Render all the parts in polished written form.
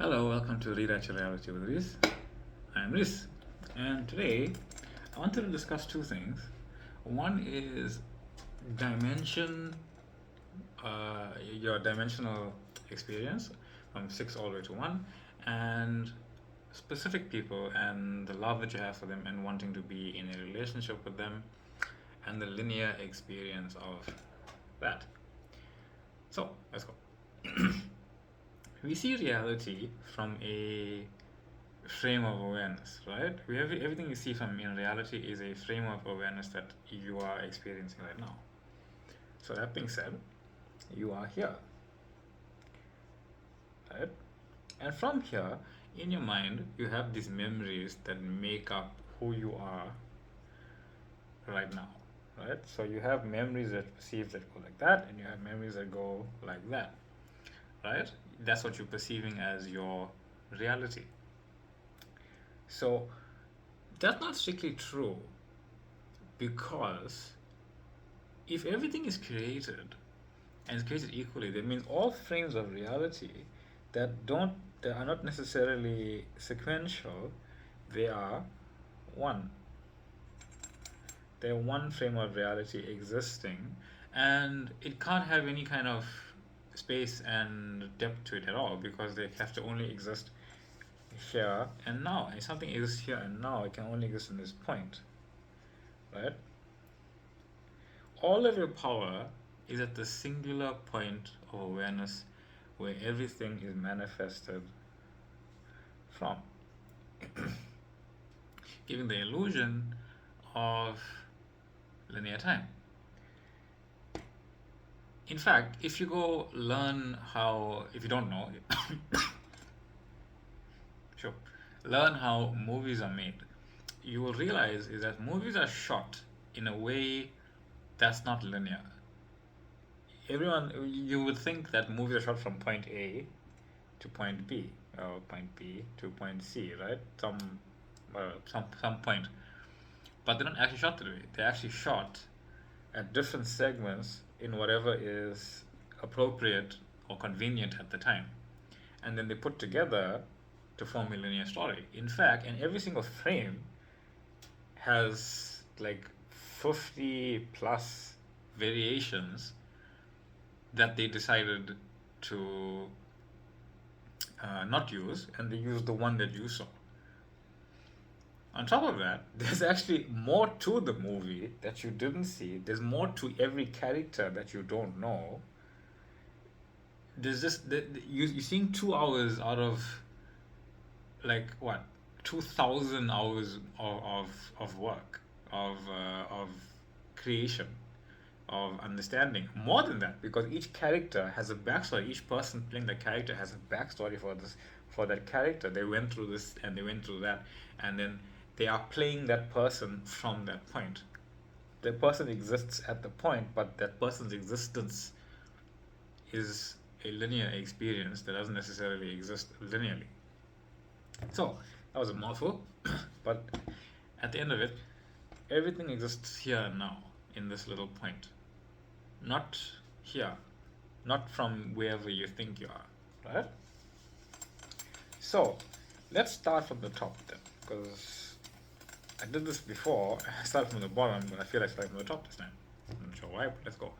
Hello, welcome to Rewrite Your Reality with Riz. I'm Riz, and today I wanted to discuss two things. One is dimension, your dimensional experience from 6 all the way to 1, and specific people and the love that you have for them and wanting to be in a relationship with them and the linear experience of that. So, let's go. We see reality from a frame of awareness, right? Everything you see from in reality is a frame of awareness that you are experiencing right now. So that being said, you are here, right? And from here, in your mind, you have these memories that make up who you are right now, right? So you have memories that perceive that go like that, and you have memories that go like that, right? That's what you're perceiving as your reality. So that's not strictly true because if everything is created and is created equally, that means all frames of reality that are not necessarily sequential, they are one. They're one frame of reality existing, and it can't have any kind of space and depth to it at all because they have to only exist here and now. And if something exists here and now, it can only exist in this point, right? All of your power is at the singular point of awareness where everything is manifested from, giving the illusion of linear time. In fact, if you go learn how, if you don't know, sure, learn how movies are made, you will realize is that movies are shot in a way that's not linear. You would think that movies are shot from point A to point B, or point B to point C, right? Some point, but they're not actually shot that way. They're actually shot at different segments in whatever is appropriate or convenient at the time, and then they put together to form a linear story. In fact, and every single frame has like 50 plus variations that they decided to not use, and they used the one that you saw. On top of that, there's actually more to the movie that you didn't see. There's more to every character that you don't know. There's just you're seeing 2 hours out of like what 2,000 hours of work of creation of understanding. More than that, because each character has a backstory. Each person playing the character has a backstory for that character. They went through this and they went through that, and then they are playing that person from that point. The person exists at the point, but that person's existence is a linear experience that doesn't necessarily exist linearly. So that was a mouthful, but at the end of it, everything exists here and now in this little point, not here, not from wherever you think you are, right? So let's start from the top then, because I did this before. I started from the bottom, but I feel like starting from the top this time. I'm not sure why, but let's go.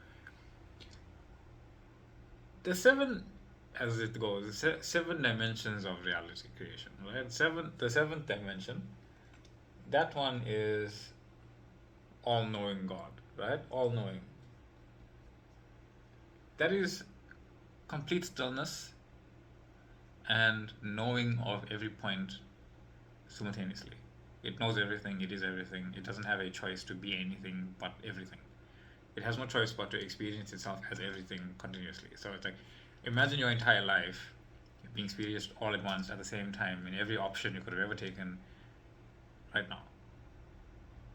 The seven, as it goes, seven dimensions of reality creation, right? The seventh dimension, that one is all-knowing God, right? All-knowing. That is complete stillness and knowing of every point simultaneously. It knows everything, it is everything, it doesn't have a choice to be anything but everything. It has no choice but to experience itself as everything continuously. So it's like, imagine your entire life being experienced all at once at the same time in every option you could have ever taken right now.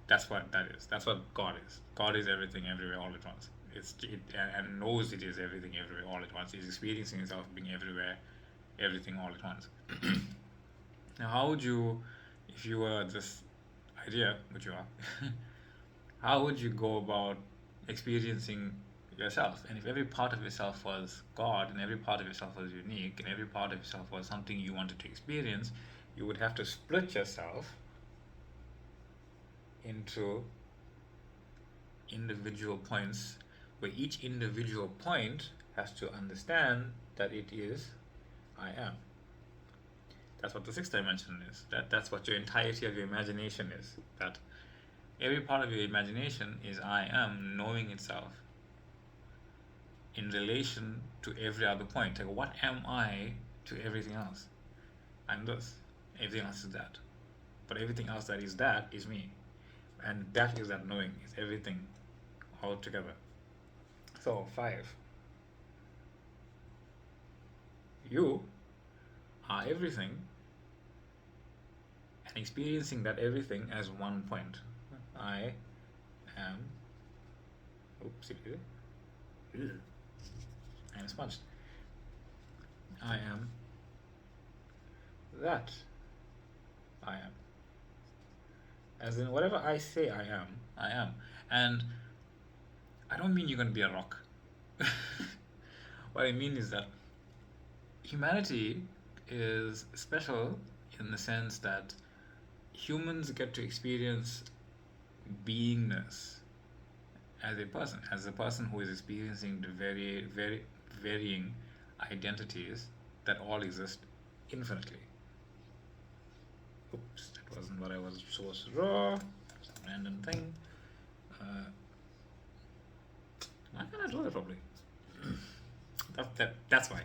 That's what that is. That's what God is. God is everything everywhere all at once. And knows it is everything everywhere all at once. He's experiencing himself being everywhere, everything all at once. Now, how would you, if you were this idea, which you are, how would you go about experiencing yourself. And if every part of yourself was God, and every part of yourself was unique, and every part of yourself was something you wanted to experience, you would have to split yourself into individual points, where each individual point has to understand that it is I am. That's what the sixth dimension is. That's what your entirety of your imagination is. That every part of your imagination is I am knowing itself in relation to every other point. Like, what am I to everything else? I'm this. Everything else is that. But everything else that is that is me. And that is that knowing. It's everything all together. So, five. You are everything and experiencing that everything as one point. I am. Oops, I am smudged. I am that. I am. As in, whatever I say I am, I am. And I don't mean you're going to be a rock. What I mean is that humanity is special in the sense that humans get to experience beingness as a person who is experiencing the very varying identities that all exist infinitely. Oops, that wasn't what I was supposed to draw. Some random thing. Why can't I draw that properly? That's why.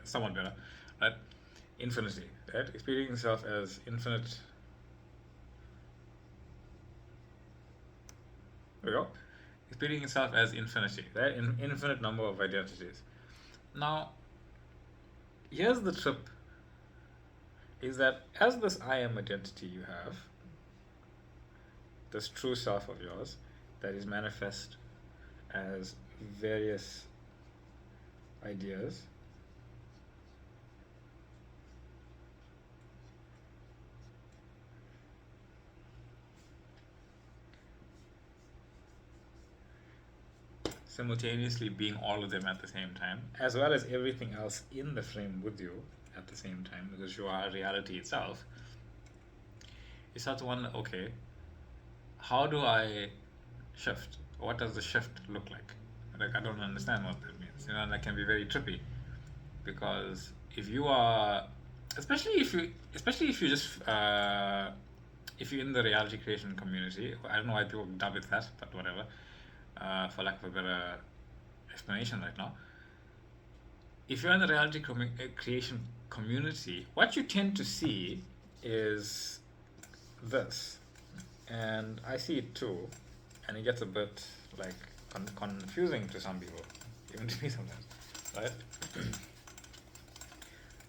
Somewhat better, right? Infinity, right? Experiencing yourself as infinite. There we go. Experiencing yourself as infinity, right? Infinite number of identities. Now, here's the trip: is that as this I am identity you have, this true self of yours that is manifest as various ideas, simultaneously being all of them at the same time, as well as everything else in the frame with you at the same time, because you are reality itself, you start to wonder, okay, how do I shift? What does the shift look like? Like, I don't understand what that means. That can be very trippy, because if you are, especially if you just, if you're in the reality creation community, I don't know why people dub it that, but whatever, for lack of a better explanation right now. If you're in the reality creation community, what you tend to see is this, and I see it too, and it gets a bit like confusing to some people, even to me sometimes, right?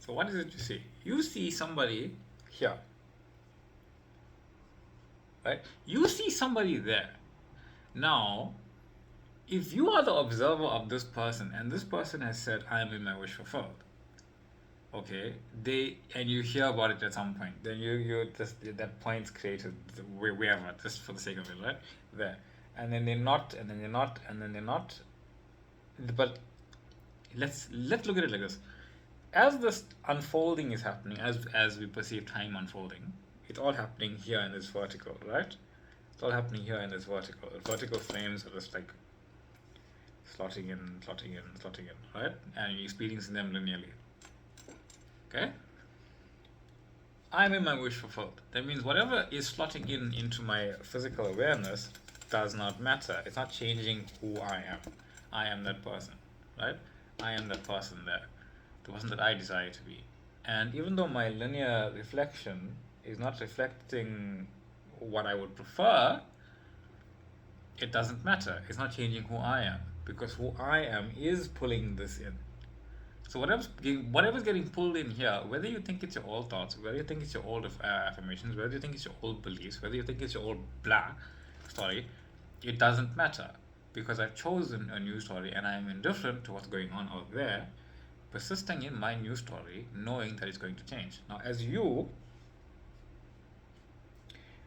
So what is it you see? You see somebody here, right? You see somebody there. Now, if you are the observer of this person, and this person has said, "I am in my wish fulfilled," okay, and you hear about it at some point, then you just that point's created wherever, just for the sake of it, right? There, and then they're not, and then they're not, and then they're not. But let's look at it like this: as this unfolding is happening, as we perceive time unfolding, it's all happening here in this vertical, right? It's all happening here in this vertical. The vertical frames are just like slotting in, slotting in, slotting in, right? And you're experiencing them linearly. Okay? I'm in my wish fulfilled. That means whatever is slotting in into my physical awareness does not matter. It's not changing who I am. I am that person, right? I am that person there, the person that I desire to be. And even though my linear reflection is not reflecting what I would prefer, it doesn't matter. It's not changing who I am, because who I am is pulling this in. So whatever's getting pulled in here, whether you think it's your old thoughts, whether you think it's your old affirmations, whether you think it's your old beliefs, whether you think it's your old blah story, it doesn't matter, because I've chosen a new story and I'm indifferent to what's going on out there, persisting in my new story, knowing that it's going to change. Now, as you,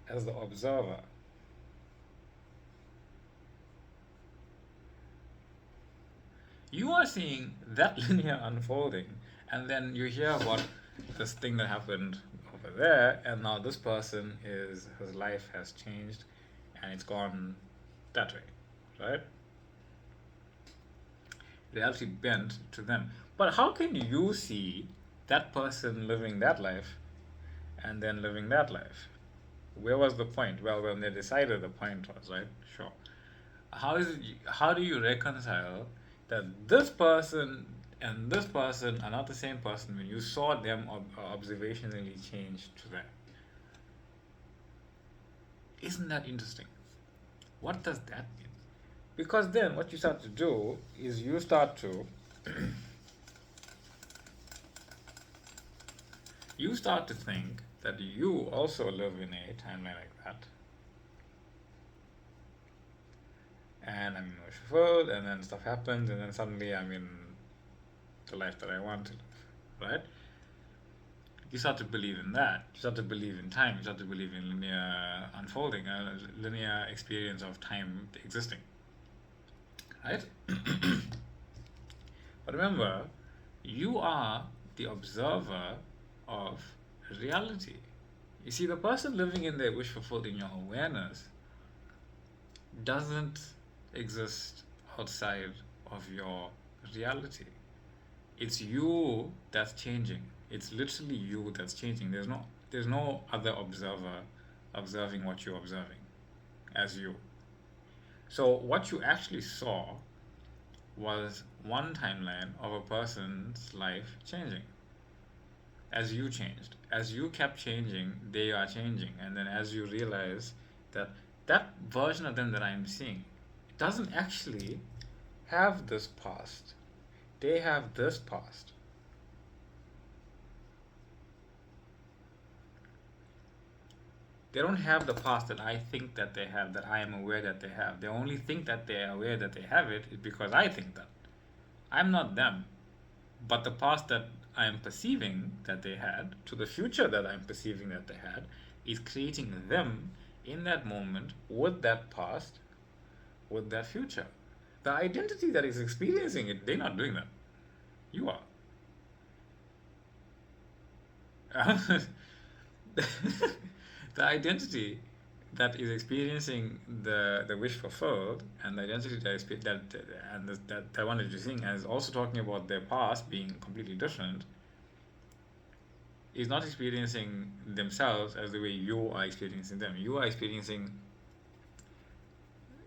as the observer, You are seeing that linear unfolding, and then you hear about this thing that happened over there, and now this person is his life has changed, and it's gone that way, right? Reality bent to them. But how can you see that person living that life and then living that life? Where was the point? Well, when they decided the point was, right? Sure. How is it, how do you reconcile that this person and this person are not the same person when you saw them observationally change to that? Isn't that interesting? What does that mean? Because then what you start to do is you start to think that you also live in a timeline like that, and I'm fulfilled, and then stuff happens, and then suddenly I'm in the life that I want to live, right? You start to believe in that. You start to believe in time. You start to believe in linear unfolding, a linear experience of time existing, right? But remember, you are the observer of reality. You see, the person living in their wish fulfilled in your awareness doesn't exist outside of your reality. It's you that's changing. It's literally you that's changing. There's no other observer observing what you're observing as you. So what you actually saw was one timeline of a person's life changing as you changed. As you kept changing, they are changing. And then as you realize that that version of them that I'm seeing doesn't actually have this past. They have this past. They don't have the past that I think that they have, that I am aware that they have. They only think that they are aware that they have it is because I think that. I'm not them. But the past that I am perceiving that they had to the future that I'm perceiving that they had is creating them in that moment with that past, with that future. The identity that is experiencing it, they're not doing that. You are. The identity that is experiencing the wish fulfilled, and the identity that one that you're seeing as also talking about their past being completely different, is not experiencing themselves as the way you are experiencing them. You are experiencing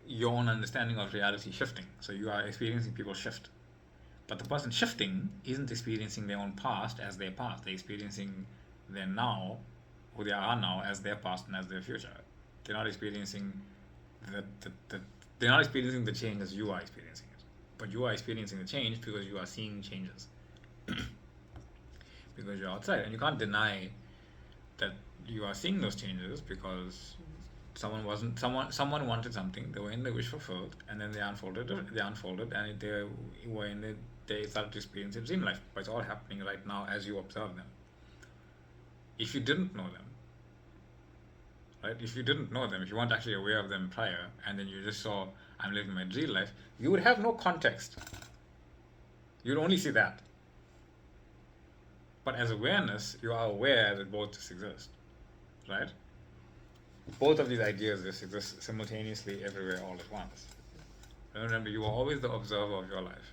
your own understanding of reality shifting. So you are experiencing people shift. But the person shifting isn't experiencing their own past as their past. They're experiencing their now, who they are now, as their past and as their future. They're not experiencing the they're not experiencing the change as you are experiencing it. But you are experiencing the change because you are seeing changes. Because you're outside. And you can't deny that you are seeing those changes because someone wanted something, they were in the wish fulfilled, and then they unfolded and they were in it, they started to experience it in life. But it's all happening right now as you observe them. If you didn't know them, right? If you didn't know them, if you weren't actually aware of them prior, and then you just saw I'm living my real life, you would have no context. You'd only see that. But as awareness, you are aware that both just exist, right? Both of these ideas just exist simultaneously everywhere all at once. And remember, you are always the observer of your life.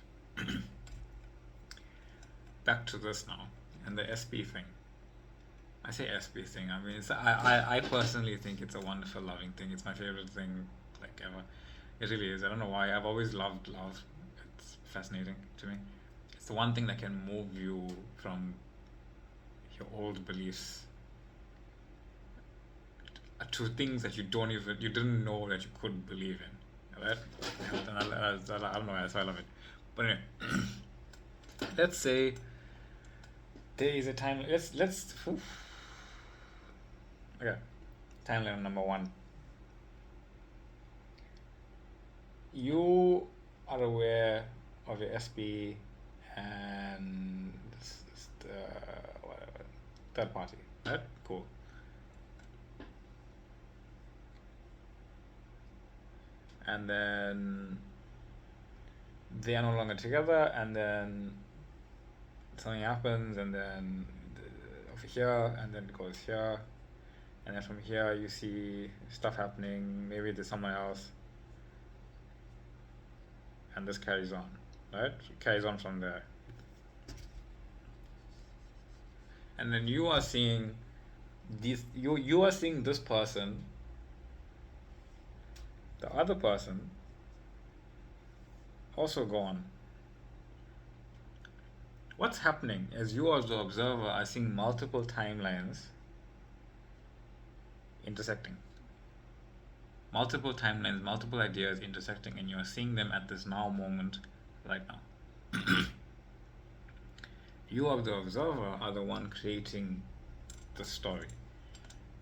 Back to this now, and the SP thing. I say SP thing. I mean, I personally think it's a wonderful, loving thing. It's my favorite thing, like ever. It really is. I don't know why. I've always loved love. It's fascinating to me. It's the one thing that can move you from your old beliefs to things that you didn't know that you could believe in. Right? I don't know. That's why I love it. But anyway, let's say there is a time. Let's. Okay, timeline number one. You are aware of your SP and whatever, third party, right? Cool. And then they are no longer together, and then something happens, and then over here, and then it goes here, and then from here you see stuff happening. Maybe there's someone else, and this carries on, right? It carries on from there, and then you are seeing these. You are seeing this person, the other person, also go on. What's happening is you as the observer are seeing multiple timelines intersecting. Multiple timelines, multiple ideas intersecting, and you are seeing them at this now moment right now. You as the observer are the one creating the story.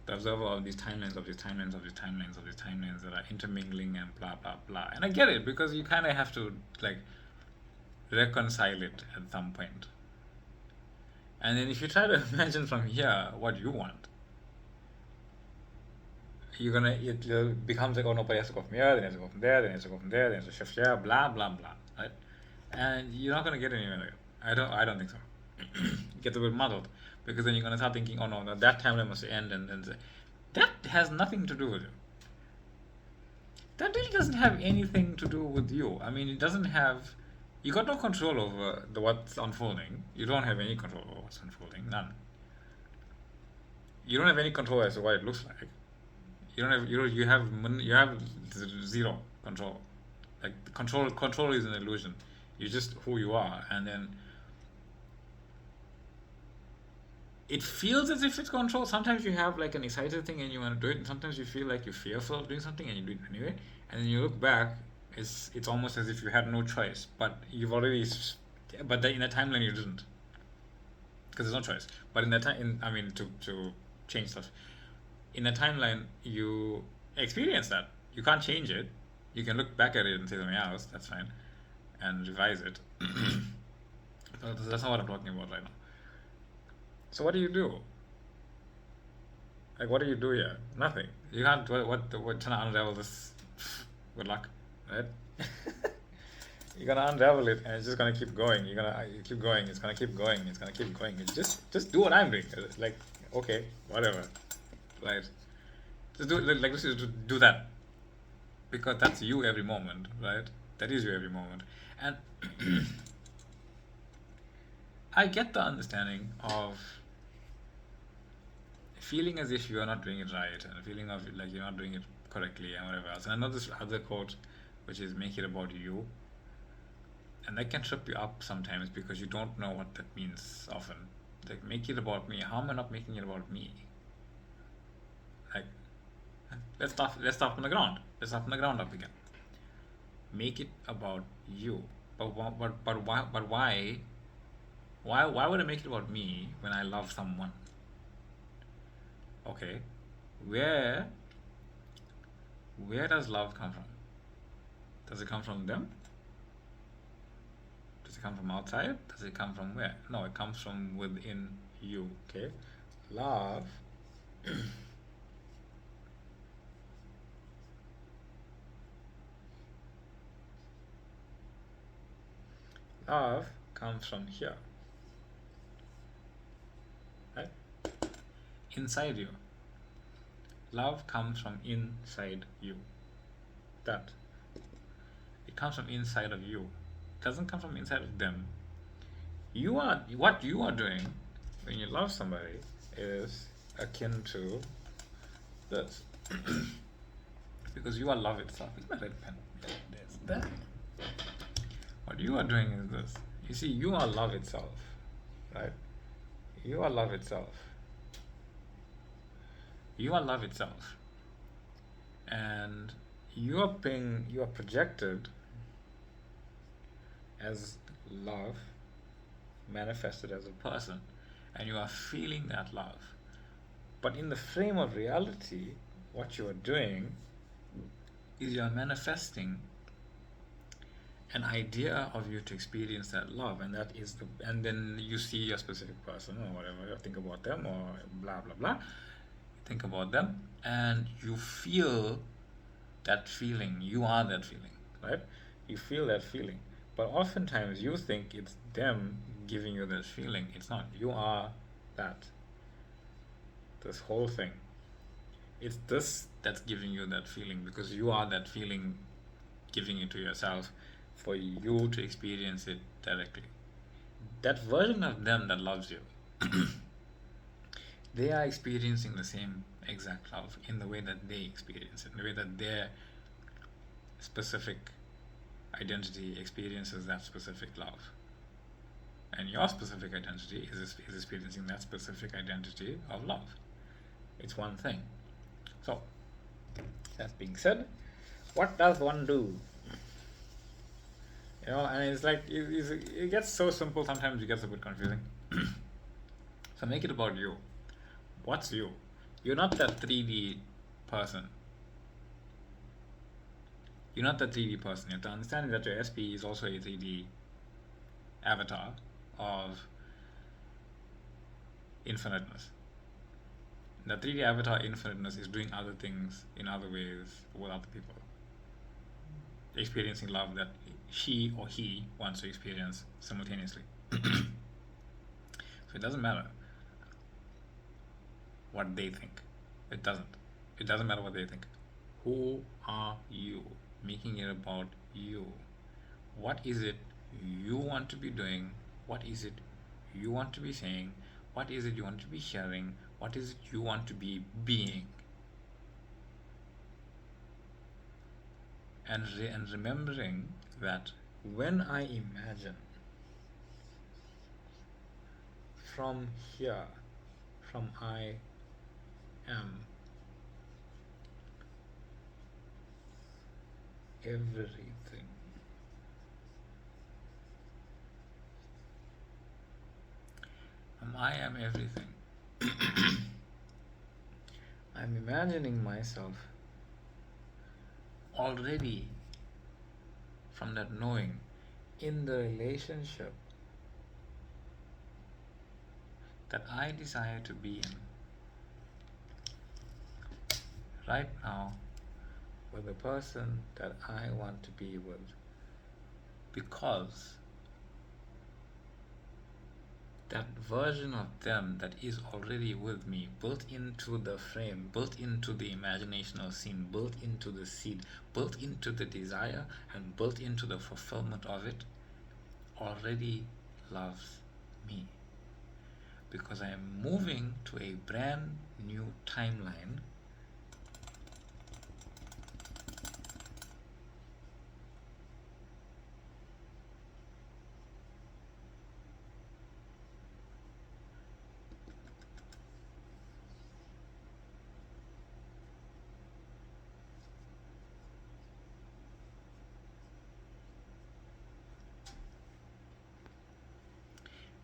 The observer of these timelines, of these timelines, of these timelines, of these timelines that are intermingling and blah blah blah. And I get it, because you kind of have to like reconcile it at some point. And then if you try to imagine from here what you want, it becomes like, oh, nobody has to go from here, then has to go from there, then has to go from there, then has to shift here, blah blah blah, right? And you're not gonna get anywhere. I don't think so. You get a bit muddled, because then you're gonna start thinking, oh no, that timeline must end, and that has nothing to do with you. That really doesn't have anything to do with you. I mean, it doesn't have. You got no control over what's unfolding. You don't have any control over what's unfolding. None. You don't have any control as to what it looks like. You have zero control. Like control is an illusion. You're just who you are, and then it feels as if it's control. Sometimes you have like an excited thing and you want to do it, and sometimes you feel like you're fearful of doing something and you do it anyway. And then you look back, it's almost as if you had no choice, but but in a timeline you didn't, because there's no choice. But in that time, I mean, to change stuff, in a timeline you experience that. You can't change it. You can look back at it and say something else. That's fine, and revise it. But that's not what I'm talking about right now. So what do you do? Like, what do you do here? Nothing. You can't. What trying to unravel this? Good luck, right? You're gonna unravel it, and it's just gonna keep going. You keep going. It's gonna keep going. It's gonna keep going. It's just do what I'm doing. It's like, okay, whatever, right? Just do it like this. Do that, because that's you every moment, right? That is you every moment, and I get the understanding of feeling as if you are not doing it right, and a feeling of like you're not doing it correctly and whatever else. And I know this other quote, which is "make it about you," and that can trip you up sometimes because you don't know what that means often. Like, make it about me. How am I not making it about me? Like, let's start from the ground. Let's start from the ground up again. Make it about you. But why? Why would I make it about me when I love someone? Okay, where does love come from? Does it come from them? Does it come from outside? Does it come from where? No, it comes from within you. Okay, love. Love comes from here, right? Inside you. Love comes from inside you. That. It comes from inside of you. It doesn't come from inside of them. What you are doing when you love somebody is akin to this. Because you are love itself. It's my red pen. There's that. What you are doing is this. You see, you are love itself, right? You are love itself. You are love itself. And you are projected as love manifested as a person. And you are feeling that love. But in the frame of reality, what you are doing is you are manifesting an idea of you to experience that love, and and then you see a specific person or whatever, think about them or blah blah blah, think about them, and you feel that feeling. You are that feeling, right? You feel that feeling, But oftentimes you think it's them giving you this feeling. It's not. You are that. This whole thing. It's this that's giving you that feeling because you are that feeling giving it to yourself for you to experience it directly. That version of them that loves you, they are experiencing the same exact love in the way that they experience it, in the way that their specific identity experiences that specific love. And your specific identity is experiencing that specific identity of love. It's one thing. So, that being said, what does one do? And it's like it gets so simple. Sometimes it gets a bit confusing. So make it about you. What's you? You're not that 3D person. You're not that 3D person. You have to understand that your SP is also a 3D avatar of infiniteness. The 3D avatar infiniteness is doing other things in other ways with other people, experiencing love that she or he wants to experience simultaneously. So it doesn't matter what they think. It doesn't. It doesn't matter what they think. Who are you? Making it about you. What is it you want to be doing? What is it you want to be saying? What is it you want to be sharing? What is it you want to be being? And remembering that when I imagine from here, from I am everything, I am everything. I'm imagining myself already from that knowing in the relationship that I desire to be in right now with the person that I want to be with, because that version of them that is already with me, built into the frame, built into the imaginational scene, built into the seed, built into the desire, and built into the fulfillment of it, already loves me. Because I am moving to a brand new timeline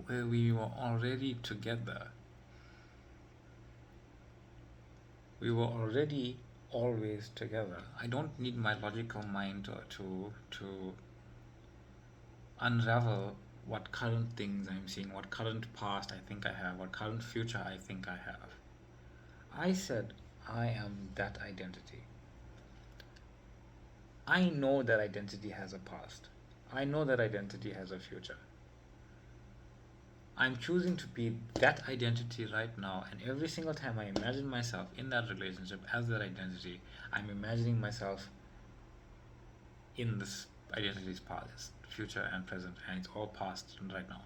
where we were already together. We were already always together. I don't need my logical mind to unravel what current things I'm seeing, what current past I think I have, what current future I think I have. I said I am that identity. I know that identity has a past. I know that identity has a future. I'm choosing to be that identity right now, and every single time I imagine myself in that relationship as that identity, I'm imagining myself in this identity's past, future, and present, and it's all past right now.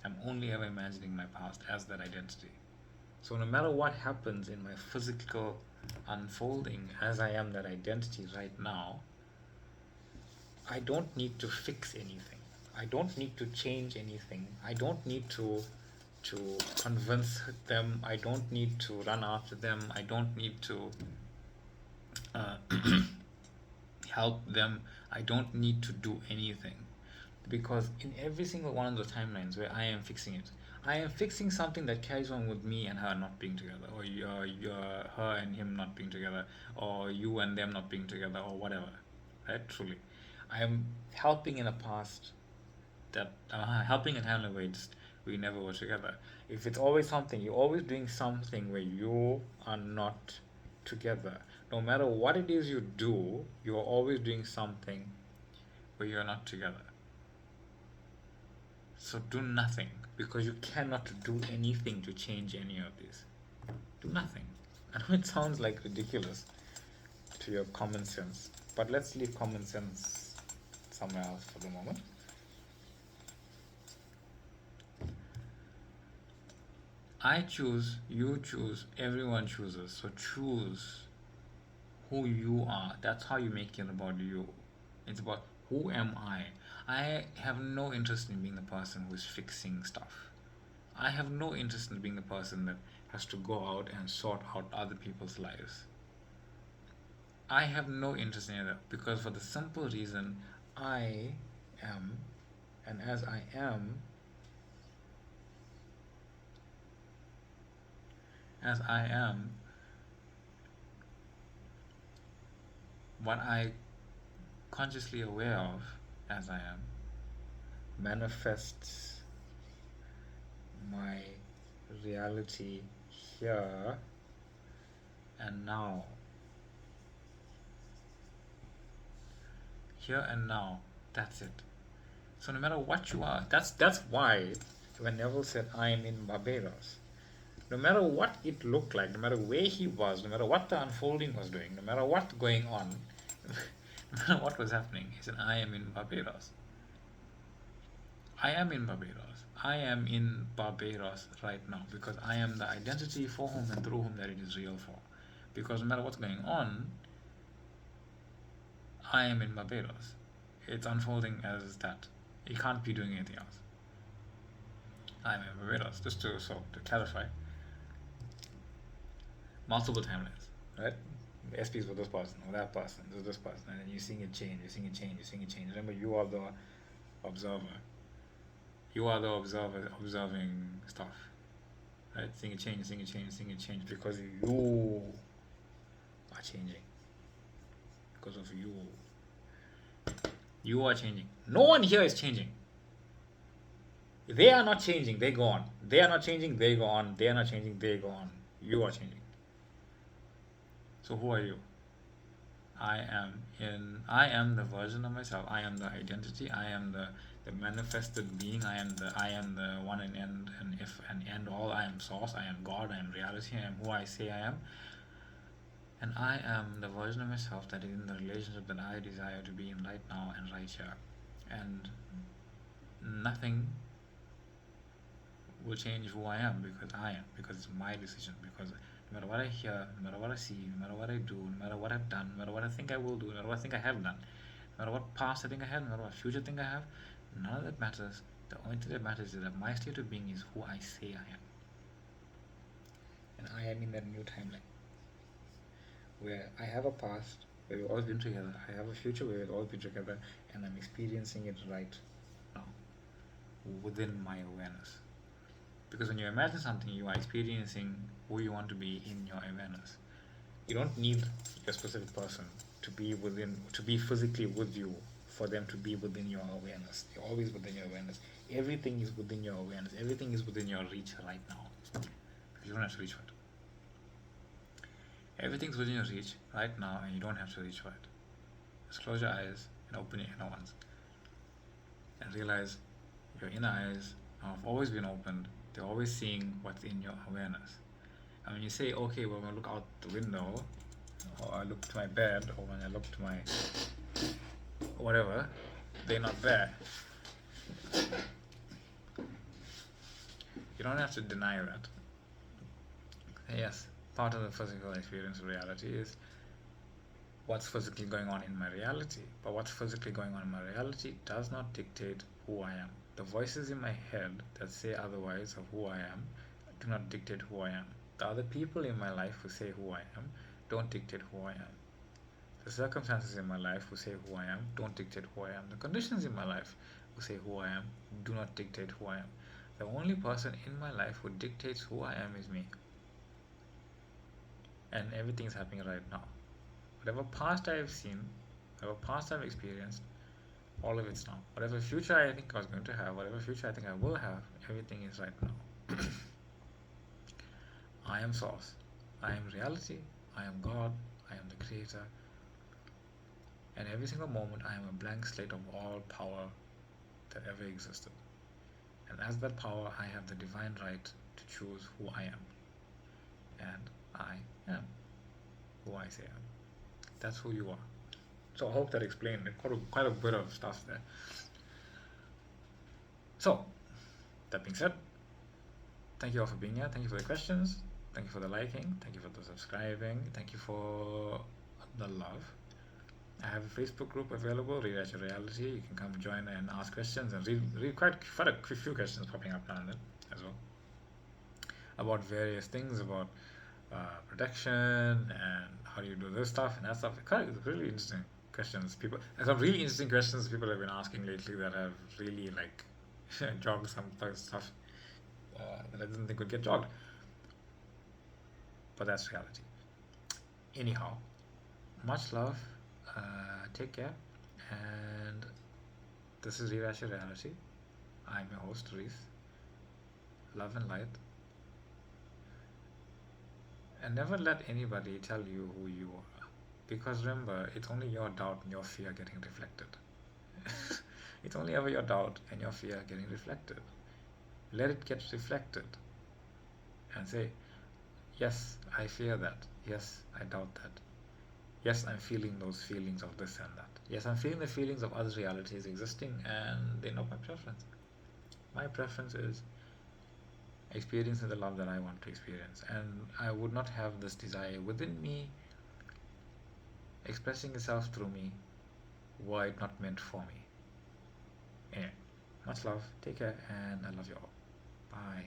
I'm only ever imagining my past as that identity. So no matter what happens in my physical unfolding as I am that identity right now, I don't need to fix anything. I don't need to change anything. I don't need to convince them. I don't need to run after them. I don't need to uh, help them. I don't need to do anything, because in every single one of those timelines where I am fixing it, I am fixing something that carries on with me and her not being together, or her and him not being together, or you and them not being together, or whatever. Right? Truly, I am helping in a past that helping in handling where we never were together. If it's always something, you're always doing something where you are not together. No matter what it is you do, you're always doing something where you're not together. So do nothing, because you cannot do anything to change any of this. Do nothing. I know it sounds like ridiculous to your common sense, but let's leave common sense somewhere else for the moment. I choose, you choose, everyone chooses. So choose who you are. That's how you make it about you. It's about who am I. I have no interest in being the person who is fixing stuff. I have no interest in being the person that has to go out and sort out other people's lives. I have no interest in it, because for the simple reason I am, and as I am, as I am, what I consciously aware of as I am manifests my reality here and now. Here and now. That's it. So no matter what you are, that's why when Neville said I am in Barbados, no matter what it looked like, no matter where he was, no matter what the unfolding was doing, no matter what's going on, no matter what was happening, he said I am in Barbados. I am in Barbados. I am in Barbados right now, because I am the identity for whom and through whom that it is real for. Because no matter what's going on, I am in Barbados. It's unfolding as that. You can't be doing anything else. I am in Barbados. Just to clarify, multiple timelines, right? The SPs were this person, or that person, this person, and then you're seeing it change, you're seeing it change, you're seeing it change. Remember, you are the observer. You are the observer observing stuff, right? Seeing it change, seeing it change, seeing it change, because you are changing. Because of you. You are changing. No one here is changing. They are not changing, they go on. They are not changing, they go on. They are not changing, they go on. You are changing. So who are you? I am the version of myself. I am the identity. I am the manifested being. I am the one and end and if and end all. I am source. I am God. I am reality. I am who I say I am. And I am the version of myself that is in the relationship that I desire to be in right now and right here. And nothing will change who I am, because it's my decision. Because no matter what I hear, no matter what I see, no matter what I do, no matter what I've done, no matter what I think I will do, no matter what I think I have done, no matter what past I think I had, no matter what future I think I have, none of that matters. The only thing that matters is that my state of being is who I say I am. And I am in that new timeline, where I have a past where we've always been together, I have a future where we'll always be together, and I'm experiencing it right now, within my awareness. Because when you imagine something, you are experiencing who you want to be in your awareness. You don't need a specific person to be physically with you for them to be within your awareness. You're always within your awareness. Everything is within your awareness. Everything is within your reach right now. You don't have to reach for it. Everything's within your reach right now, and you don't have to reach for it. Just close your eyes and open your inner ones, and realize your inner eyes have always been opened. They're always seeing what's in your awareness. And when you say, okay, well, when I look out the window, or I look to my bed, or when I look to my whatever, they're not there. You don't have to deny that. Yes, part of the physical experience of reality is what's physically going on in my reality. But what's physically going on in my reality does not dictate who I am. The voices in my head that say otherwise of who I am do not dictate who I am. The other people in my life who say who I am don't dictate who I am. The circumstances in my life who say who I am don't dictate who I am. The conditions in my life who say who I am do not dictate who I am. The only person in my life who dictates who I am is me. And everything is happening right now. Whatever past I have seen, whatever past I've experienced, all of it's now. Whatever future I think I was going to have, whatever future I think I will have, everything is right now. I am source. I am reality. I am God. I am the creator. And every single moment, I am a blank slate of all power that ever existed. And as that power, I have the divine right to choose who I am. And I am who I say I am. That's who you are. So I hope that explained it. Quite a bit of stuff there. So, that being said, thank you all for being here. Thank you for the questions. Thank you for the liking. Thank you for the subscribing. Thank you for the love. I have a Facebook group available, Read At Your Reality. You can come join and ask questions and read quite a few questions popping up now and then as well about various things about protection and how do you do this stuff and that stuff. Quite really interesting questions. Some really interesting questions people have been asking lately that have really like jogged some stuff that I didn't think would get jogged. But that's reality. Anyhow, much love. Take care. And this is Read Your Reality. I'm your host, Reese. Love and light. And never let anybody tell you who you are. Because remember, it's only your doubt and your fear getting reflected. It's only ever your doubt and your fear getting reflected. Let it get reflected. And say, yes, I fear that. Yes, I doubt that. Yes, I'm feeling those feelings of this and that. Yes, I'm feeling the feelings of other realities existing, and they're not my preference. My preference is experiencing the love that I want to experience, and I would not have this desire within me expressing itself through me were it not meant for me. Anyway, much love, take care, and I love you all. Bye.